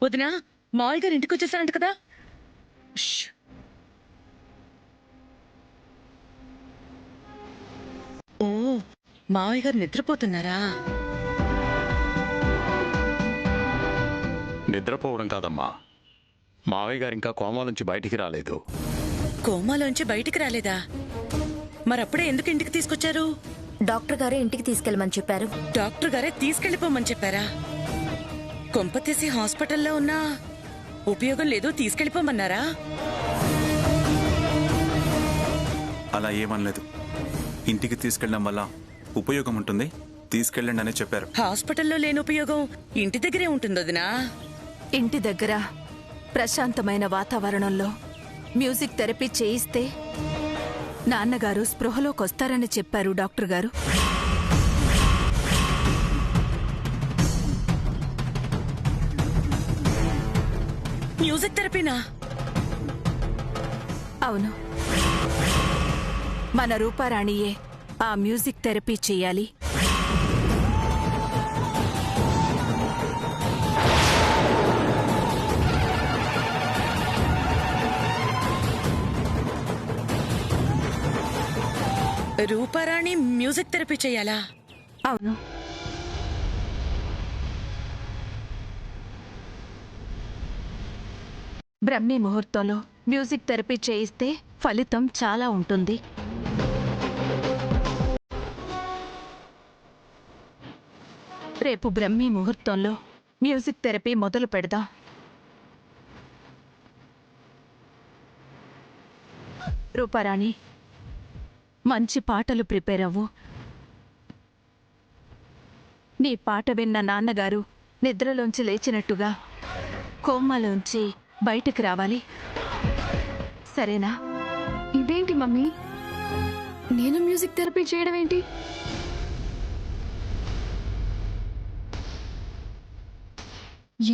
వదినా, మావయ్య గారు ఇంటికి వచ్చేసారంట కదా. ష్. ఓ, మావయ్య గారు నిద్రపోతున్నారా? నిద్రపోవడం కాదమ్మా, మావయ్య గారు ఇంకా కోమా నుంచి బయటికి రాలేదు. కోమాలోంచి బయటికి రాలేదా? మరప్పుడే ఎందుకు ఇంటికి తీసుకొచ్చారు? డాక్టర్ గారే ఇంటికి తీసుకెళ్ళమని చెప్పారు. డాక్టర్ గారే తీసుకెళ్లిపోమని చెప్పారా? కొంపతీసి హాస్పిటల్లో ఉన్నా ఉపయోగం లేదు, తీసుకెళ్లిపోమన్నారా? అలా ఏమనలేదు. ఇంటికి తీసుకెళ్ళడం వల్ల ఉపయోగం ఉంటుంది, తీసుకెళ్ళండి అని చెప్పారు. హాస్పిటల్లో లేని ఉపయోగం ఇంటి దగ్గరే ఉంటుంది వదినా. ఇంటి దగ్గర ప్రశాంతమైన వాతావరణంలో మ్యూజిక్ థెరపీ చేయిస్తే నాన్నగారు స్పృహలోకి వస్తారని చెప్పారు డాక్టర్ గారు. మ్యూజిక్ థెరపీనా? అవును, మన రూపారాణియే ఆ మ్యూజిక్ థెరపీ చెయ్యాలి. రూపారాణి మ్యూజిక్ థెరపీ చెయ్యాలా? అవును, బ్రహ్మీ ముహూర్తంలో మ్యూజిక్ థెరపీ చేయిస్తే ఫలితం చాలా ఉంటుంది. రేపు బ్రహ్మీ ముహూర్తంలో మ్యూజిక్ థెరపీ మొదలు పెడదాం. రూపారాణి, మంచి పాటలు ప్రిపేర్ అవ్వు. నీ పాట విన్న నాన్నగారు నిద్రలోంచి లేచినట్టుగా కోమాలోంచి బయటికి రావాలి. సరేనా? ఇదేంటి మమ్మీ, నేను మ్యూజిక్ థెరపీ చేయడం ఏంటి?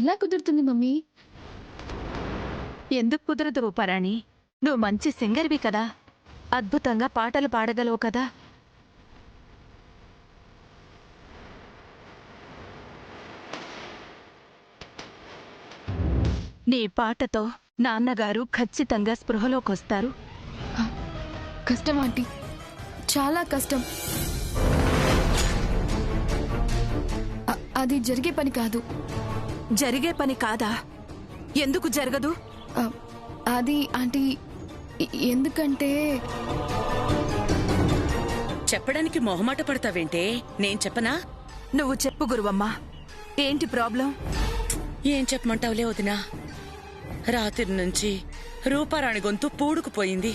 ఎలా కుదురుతుంది మమ్మీ? ఎందుకు కుదరదు రూపారాణి? నువ్వు మంచి సింగర్వి కదా, అద్భుతంగా పాటలు పాడగలవు కదా. నీ పాటతో నాన్నగారు ఖచ్చితంగా స్పృహలోకొస్తారు. కష్టం ఆంటీ, చాలా కష్టం. అది జరిగే పని కాదు. జరిగే పని కాదా? ఎందుకు జరగదు? అది ఆంటీ, ఎందుకంటే చెప్పడానికి మొహమాట పడతావేంటే? నేను చెప్పనా? నువ్వు చెప్పు గురువమ్మా, ఏంటి ప్రాబ్లం? ఏం చెప్పమంటావులే వదినా, రాత్రి నుంచి రూపారాణి గొంతు పూడుకుపోయింది.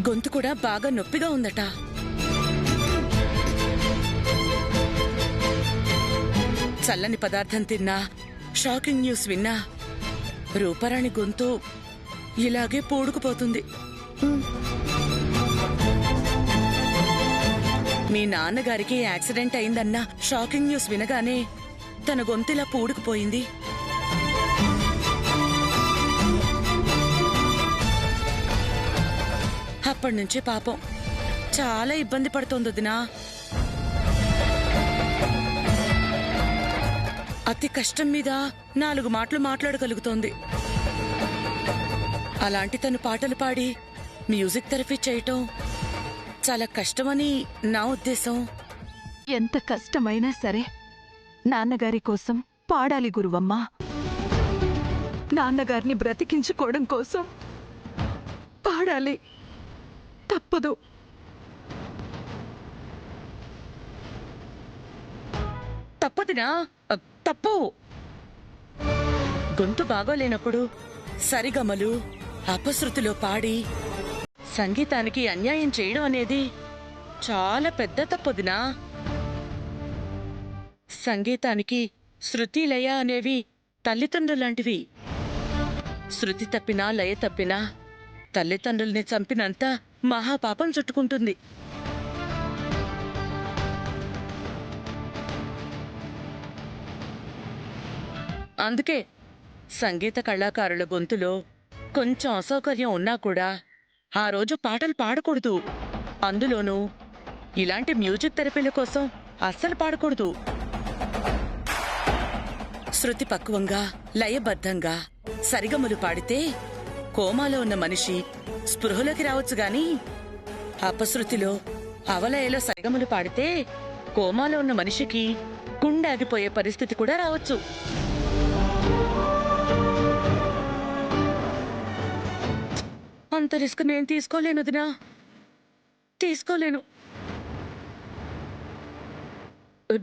గొంతు కూడా బాగా నొప్పిగా ఉందట. చల్లని పదార్థం తిన్నా, షాకింగ్ న్యూస్ విన్నా రూపారాణి గొంతు ఇలాగే పూడుకుపోతుంది. మీ నాన్నగారికి యాక్సిడెంట్ అయిందన్న షాకింగ్ న్యూస్ వినగానే తన గొంతులా పూడుకుపోయింది. అప్పటినుంచి పాపం చాలా ఇబ్బంది పడుతోంది వదినా. అతి కష్టం మీద 4 మాటలు మాట్లాడగలుగుతోంది. అలాంటి తను పాటలు పాడి మ్యూజిక్ థెరపీ చేయటం చాలా కష్టమని నా ఉద్దేశం. ఎంత కష్టమైనా సరే నాన్నగారి కోసం పాడాలి గురువమ్మా. నాన్నగారిని బ్రతికించుకోవడం కోసం పాడాలి, తప్పదు. తప్పదునా? తప్పు. గొంతు బాగోలేనప్పుడు సరిగమలు అపశృతిలో పాడి సంగీతానికి అన్యాయం చేయడం అనేది చాలా పెద్ద తప్పదునా. సంగీతానికి శృతి లయ అనేవి తల్లిదండ్రులాంటివి. శృతి తప్పినా లయ తప్పినా తల్లిదండ్రుల్ని చంపినంత మహాపాపం చుట్టుకుంటుంది. అందుకే సంగీత కళాకారుల గొంతులో కొంచెం అసౌకర్యం ఉన్నా కూడా ఆ రోజు పాటలు పాడకూడదు. అందులోనూ ఇలాంటి మ్యూజిక్ థెరపీల కోసం అస్సలు పాడకూడదు. శృతి పక్వంగా లయబద్ధంగా సరిగమలు పాడితే కోమాలో ఉన్న మనిషి స్పృహలోకి రావచ్చు గాని అపశృతిలో అవలయలో సరిగమలు పాడితే కోమాలో ఉన్న మనిషికి గుండె ఆగిపోయే పరిస్థితి కూడా రావచ్చు. అంత రిస్క్ నేను తీసుకోలేను వదినా, తీసుకోలేను.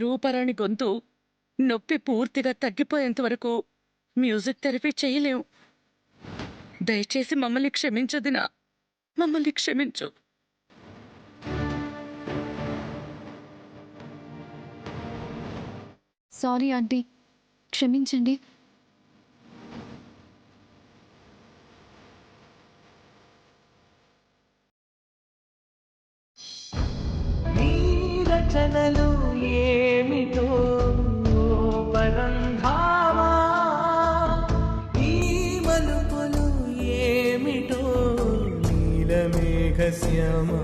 రూపరాణి గొంతు నొప్పి పూర్తిగా తగ్గిపోయేంత వరకు మ్యూజిక్ థెరపీ చేయలేము. దయచేసి మమ్మల్ని క్షమించొదినా, మమ్మల్ని క్షమించు. సారీ ఆంటీ, క్షమించండి. రచనలు ఏమిటో పరంధామా, ఈ మలుపులు ఏమిటో నీలమేఘశ్యామా,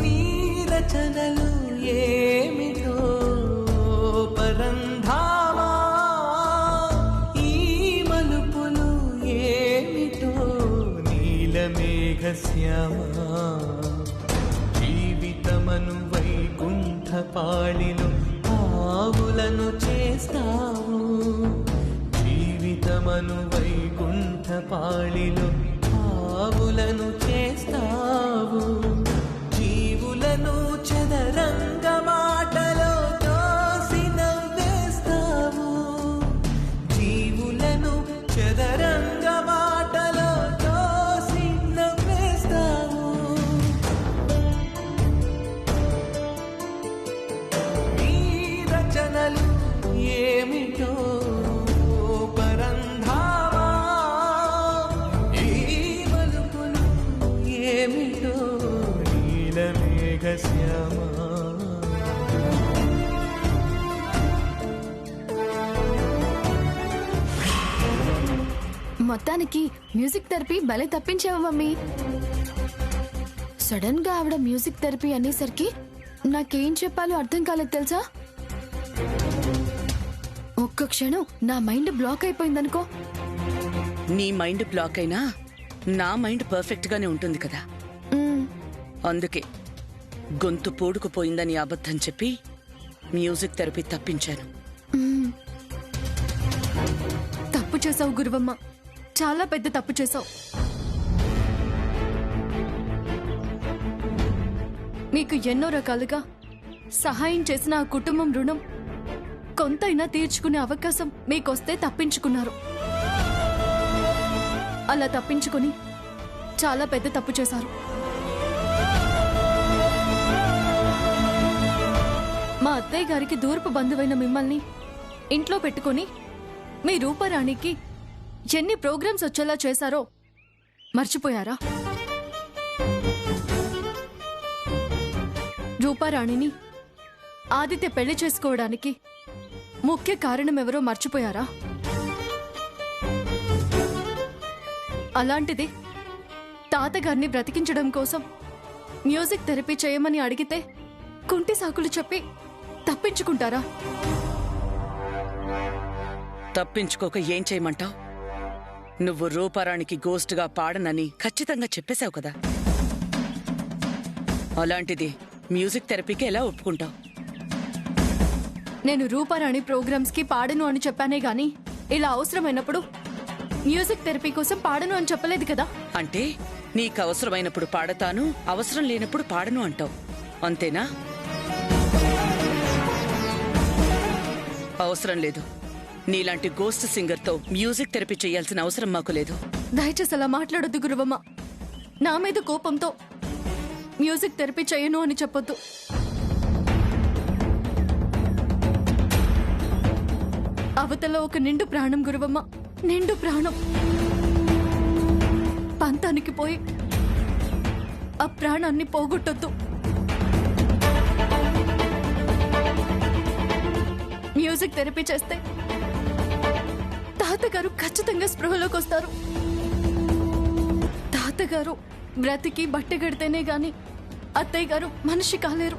నీ రచనలు ఏమిటో పరంధామా, ఈ మలుపులు ఏమిటో నీలమేఘశ్యామా. జీవితమను వైకుంఠ పాళిలో ఆవులను చేస్తావు, జీవితమను వైకుంఠ పాళిలో ఆవులను చేస్తావు, జీవులను చదరంగ మాటలో తోసి నవ్వేస్తావు, జీవులను చదరంగ మాటలో తోసి నవ్వేస్తావు. రచనలు ఏమిటో పరంధామా, ఈ మలుపులు ఏమిటో నీలమేఘశ్యామా. మొత్తానికి మ్యూజిక్ థెరపీ భలే తప్పించావు మమ్మీ. సడన్ గా ఆవిడ మ్యూజిక్ థెరపీ అనేసరికి నాకేం చెప్పాలో అర్థం కాలేదు తెలుసా. ఒక్క క్షణం నా మైండ్ బ్లాక్ అయిపోయిందనుకో. నీ మైండ్ బ్లాక్ అయినా నా మైండ్ పర్ఫెక్ట్ గానే ఉంటుంది కదా. అందుకే గొంతు పూడుకుపోయిందని అబద్ధం చెప్పి మ్యూజిక్ థెరపీ తప్పించాను. తప్పు చేసావు గురువమ్మ, చాలా పెద్ద తప్పు చేసావు. మీకు ఎన్నో రకాలుగా సహాయం చేసిన ఆ కుటుంబం రుణం కొంతైనా తీర్చుకునే అవకాశం మీకొస్తే తప్పించుకున్నారు. అలా తప్పించుకుని చాలా పెద్ద తప్పు చేశారు. మా అత్తయ్య గారికి దూరపు బంధువైన మిమ్మల్ని ఇంట్లో పెట్టుకుని మీ రూపరాణికి ఎన్ని ప్రోగ్రామ్స్ వచ్చేలా చేశారో మర్చిపోయారా? రూపారాణిని ఆదిత్య పెళ్లి చేసుకోవడానికి ముఖ్య కారణం ఎవరో మర్చిపోయారా? అలాంటిది తాతగారిని బ్రతికించడం కోసం మ్యూజిక్ థెరపీ చేయమని అడిగితే కుంటి సాకులు చెప్పి తప్పించుకుంటారా? తప్పించుకోక ఏం చేయమంటావు? నువ్వు రూపారానికి గోస్ట్గా పాడనని ఖచ్చితంగా చెప్పేశావు కదా. అలాంటిది మ్యూజిక్ థెరపీకి ఎలా ఒప్పుకుంటావు? నేను రూపారాణి ప్రోగ్రామ్స్ కి పాడను అని చెప్పానే గాని ఇలా అవసరమైనప్పుడు మ్యూజిక్ థెరపీ కోసం పాడను అని చెప్పలేదు కదా. అంటే నీకు అవసరమైనప్పుడు పాడతాను, అవసరం లేనప్పుడు పాడను అంటావు, అంతేనా? అవసరం లేదు. నీలాంటి గోస్ట్ సింగర్తో మ్యూజిక్ థెరపీ చేయాల్సిన అవసరం మాకు లేదు. దయచేసి అలా మాట్లాడొద్దు గురువమ్మ. నా మీద కోపంతో మ్యూజిక్ థెరపీ చేయను అని చెప్పొద్దు. అవతల ఒక నిండు ప్రాణం గురువమ్మ, నిండు ప్రాణం. పంతానికి పోయి ఆ ప్రాణాన్ని పోగొట్టొద్దు. మ్యూజిక్ థెరపీ చేస్తే తాతగారు ఖచ్చితంగా స్పృహలోకి వస్తారు. తాతగారు బ్రతికి బట్టగడితేనే గాని అత్తయ్య గారు మనిషి కాలేరు.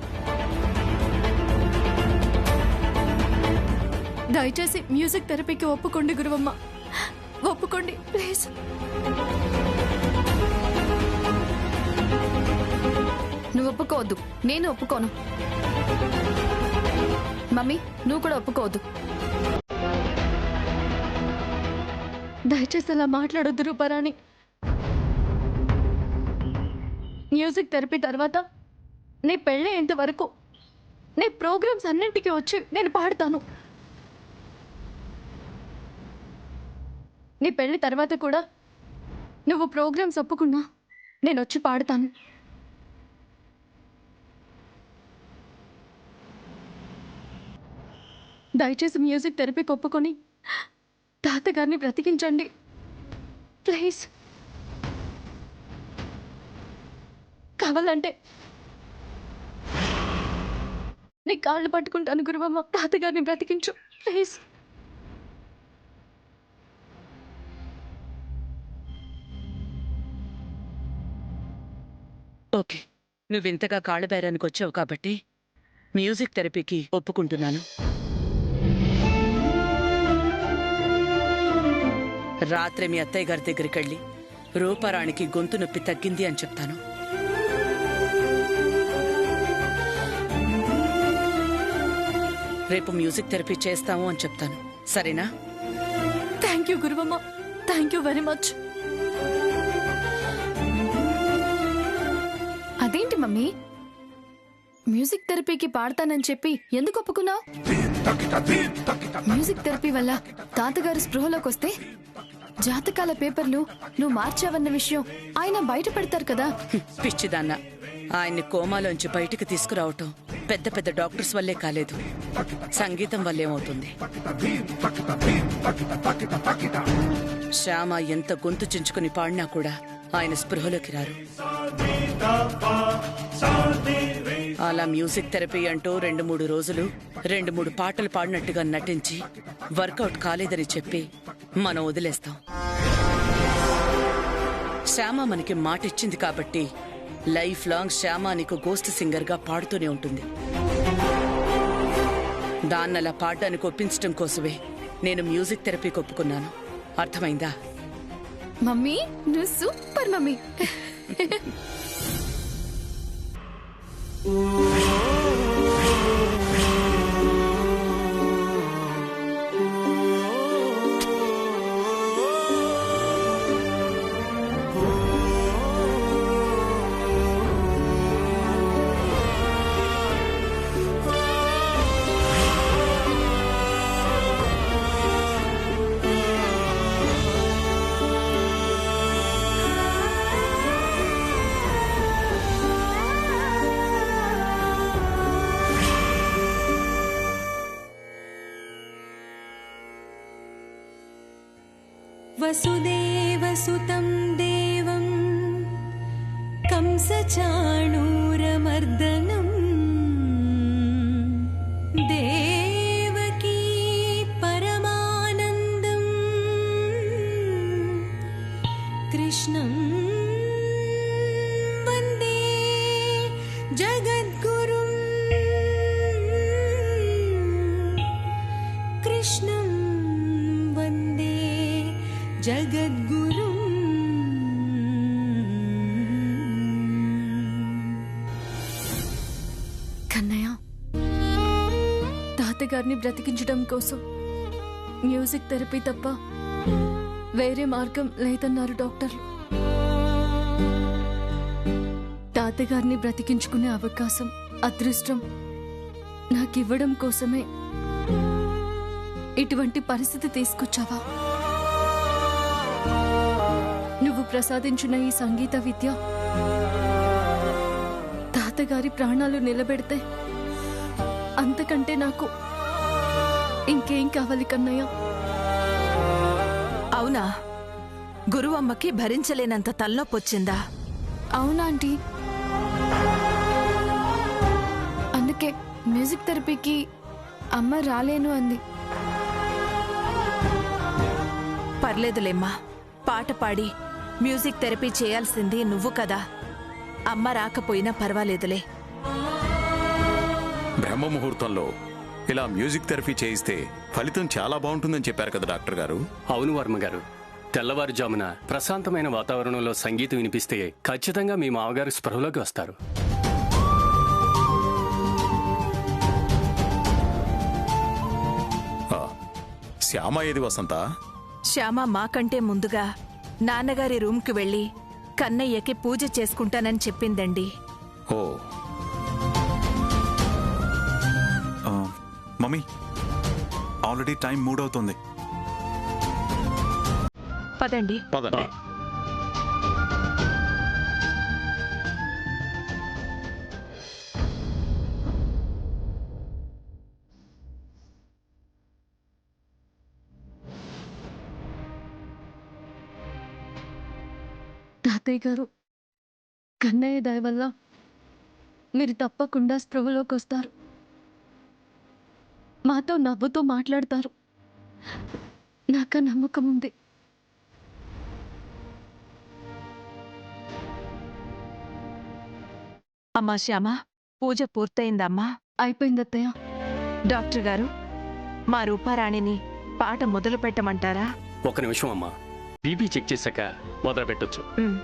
దయచేసి మ్యూజిక్ థెరపీకి ఒప్పుకోండి గురువమ్మ, ఒప్పుకోండి ప్లీజ్. నువ్వు ఒప్పుకోవద్దు, నేను ఒప్పుకోను. మమ్మీ నువ్వు కూడా ఒప్పుకోవద్దు. దయచేసి అలా మాట్లాడొద్దు రూపారాణి. మ్యూజిక్ థెరపీ తర్వాత నీ పెళ్ళయ్యేంత వరకు నీ ప్రోగ్రామ్స్ అన్నింటికి వచ్చి నేను పాడతాను. నీ పెళ్లి తర్వాత కూడా నువ్వు ప్రోగ్రామ్స్ ఒప్పుకున్నా నేను వచ్చి పాడతాను. దయచేసి మ్యూజిక్ థెరపీకి ఒప్పుకొని తాతగారిని బ్రతికించండి ప్లీజ్. కావాలంటే నీ కాళ్ళు పట్టుకుంటాను గురువమ్మ, తాతగారిని బ్రతికించు ప్లీజ్. ఓకే, నువ్వింతగా కాళ్ళ బేరానికి వచ్చావు కాబట్టి మ్యూజిక్ థెరపీకి ఒప్పుకుంటున్నాను. రాత్రి మీ అత్తయ్య గారి దగ్గరికి వెళ్ళి రూపారాణికి గొంతు నొప్పి తగ్గింది అని చెప్తాను. రేపు మ్యూజిక్ థెరపీ చేస్తాము అని చెప్తాను. సరేనా? Thank you Guruvamma, thank you very much. అదేంటి మమ్మీ, మ్యూజిక్ థెరపీకి పాడతానని చెప్పి ఎందుకు ఒప్పుకున్నావు? మ్యూజిక్ థెరపీ వల్ల తాతగారు స్పృహలోకి వస్తే జాతకాల పేపర్లు నువ్వు మార్చావన్న విషయం ఆయన బయట పెడతారు కదా. పిచ్చిదాన్న, ఆయన్ని కోమాలోంచి బయటికి తీసుకురావటం పెద్ద పెద్ద డాక్టర్స్ వల్లే కాలేదు, సంగీతం వల్లేమవుతుంది. శ్యామ ఎంత గొంతు చించుకుని పాడినా కూడా ఆయన స్పృహలోకి రారు. అలా మ్యూజిక్ థెరపీ అంటూ 2-3 రోజులు 2-3 పాటలు పాడినట్టుగా నటించి వర్కౌట్ కాలేదని చెప్పి మనం వదిలేస్తాం. శ్యామ మనకి మాట ఇచ్చింది కాబట్టి లైఫ్ లాంగ్ శ్యామ నీకు గోస్ట్ సింగర్ గా పాడుతూనే ఉంటుంది. దాన్నలా పాడడానికి ఒప్పించడం కోసమే నేను మ్యూజిక్ థెరపీకి ఒప్పుకున్నాను. అర్థమైందా? మమ్మీ నువ్వు సూపర్ మమ్మీ. वसुदेवसुतं देवं कंसचाणूरमर्दनं देवकी परमानन्दं कृष्णं वन्दे जगद्गुरुं कृष्णं वन्दे జగద్గురు. కన్నయ్య, తాతగారిని బ్రతికించడం కోసం మ్యూజిక్ థెరపీ తప్ప వేరే మార్గం లేదన్నారు డాక్టర్లు. తాతగారిని బ్రతికించుకునే అవకాశం, అదృష్టం నాకివ్వడం కోసమే ఇటువంటి పరిస్థితి తీసుకొచ్చావా? నువ్వు ప్రసాదించిన ఈ సంగీత విద్య తాతగారి ప్రాణాలు నిలబెడితే అంతకంటే నాకు ఇంకేం కావాలి కన్నయ్య? అవునా? గురువమ్మకి భరించలేనంత తలనొప్పొచ్చిందా? అవునా ఆంటీ? అందుకే మ్యూజిక్ థెరపీకి అమ్మ రాలేను అంది. పర్లేదులేమ్మా, పాట పాడి మ్యూజిక్ థెరపీ చేయాల్సింది నువ్వు కదా. అమ్మ రాకపోయినా పర్వాలేదులే. బ్రహ్మ ముహూర్తంలో ఇలా మ్యూజిక్ థెరపీ చేయిస్తే ఫలితం చాలా బాగుంటుందని చెప్పారు కదా డాక్టర్ గారు. అవును వర్మ గారు, తెల్లవారుజామున ప్రశాంతమైన వాతావరణంలో సంగీతం వినిపిస్తే ఖచ్చితంగా మీ మామగారు స్పృహలోకి వస్తారు. శ్యామ ఏది వసంత? శ్యామ మాకంటే ముందుగా నాన్నగారి రూమ్కి వెళ్ళి కన్నయ్యకి పూజ చేసుకుంటానని చెప్పిందండి. ఓ మమ్మీ, ఆల్రెడీ టైం 3 అవుతుంది. పదండి. పదండి. తాతయ్య గారు, కన్నయ్య దయ వల్ల మీరు తప్పకుండా స్పృహలోకి వస్తారు. మాతో నవ్వుతూ మాట్లాడతారు. నాకు నమ్మకం ఉంది. అమ్మా శ్యామ, పూజ పూర్తయిందమ్మా? అయిపోయింది అత్తయ్య. డాక్టర్ గారు, మా రూపారాణిని పాట మొదలు పెట్టమంటారా? ఒక నిమిషం అమ్మా, బీపీ చెక్ చేశాక మొదలు పెట్టొచ్చు. ఉమ్.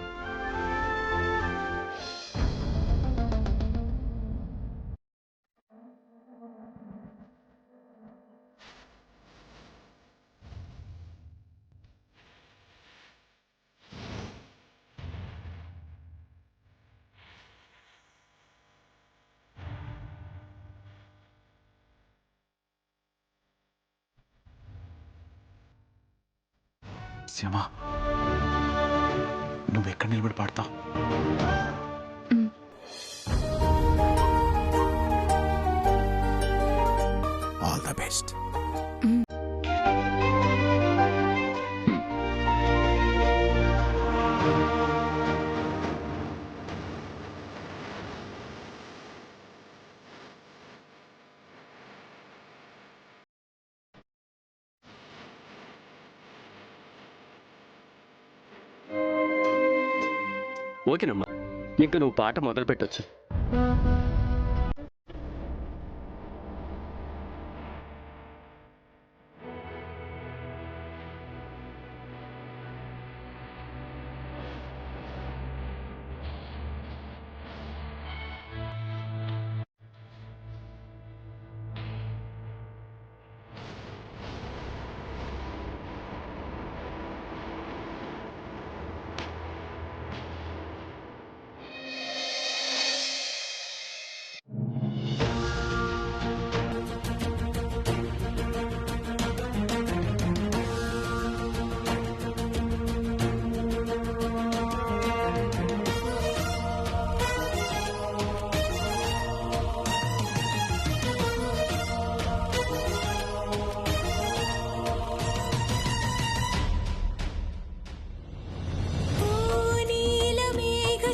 శ్యామ, నువ్వెక్కడ నిలబడి పాడతావు? All the best. ఓకేనమ్మా, ఇంకా నువ్వు పాట మొదలు పెట్టొచ్చు.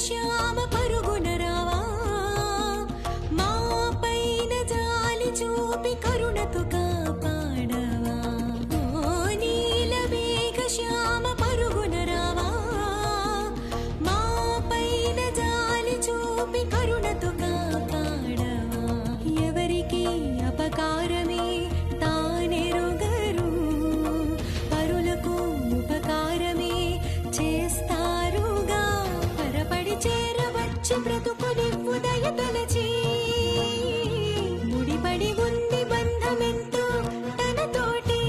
శ్యామ పరుగున రావా, మా పైన జాలి చూపి కరుణతో కాపాడవా. ఓ నీలమేఘ శ్యామ పరుగున రావా, మా పైన జాలి చూపి కరుణతో కాపాడవా. ఎవరికి అపకారమే తానెరుగరు, పరులకు ఉపకారమే చేస్తారుగా. చేరవచ్చు బ్రతుకునివ్వు దయ తలచి, ముడిపడి ఉంది బంధమెంతో తనతోటి.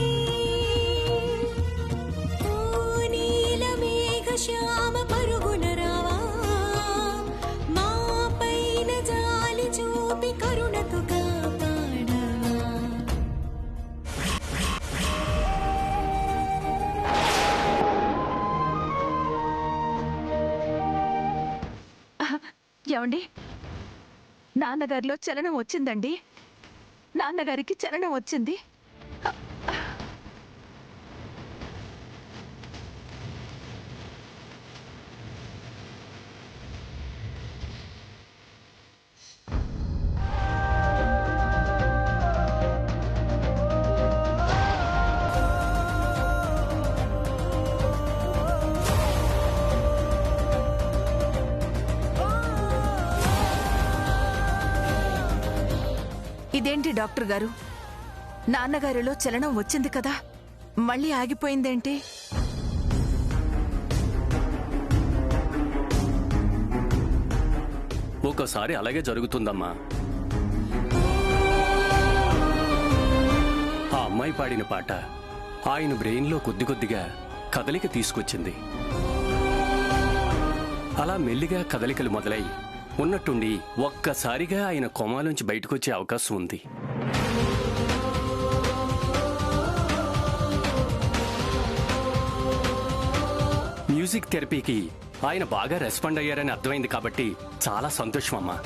ఓ నీలమేఘ శ్యామ పరుగున రావా, మా పైన జాలి చూపి కరుణతో కాపాడవా. ఏమండి, నాన్నగారిలో చలనం వచ్చిందండి. నాన్నగారికి చలనం వచ్చింది. ఇదేంటి డాక్టర్ గారు, నాన్నగారిలో చలనం వచ్చింది కదా, మళ్ళీ ఆగిపోయిందేంటి? ఒక్కోసారి అలాగే జరుగుతుందమ్మా. ఆ అమ్మాయి పాడిన పాట ఆయన బ్రెయిన్లో కొద్ది కొద్దిగా కదలిక తీసుకొచ్చింది. అలా మెల్లిగా కదలికలు మొదలై ఉన్నట్టుండి ఒక్కసారిగా ఆయన కోమాలోంచి బయటకొచ్చే అవకాశం ఉంది. మ్యూజిక్ థెరపీకి ఆయన బాగా రెస్పాండ్ అయ్యారని అర్థమైంది కాబట్టి చాలా సంతోషం అమ్మా.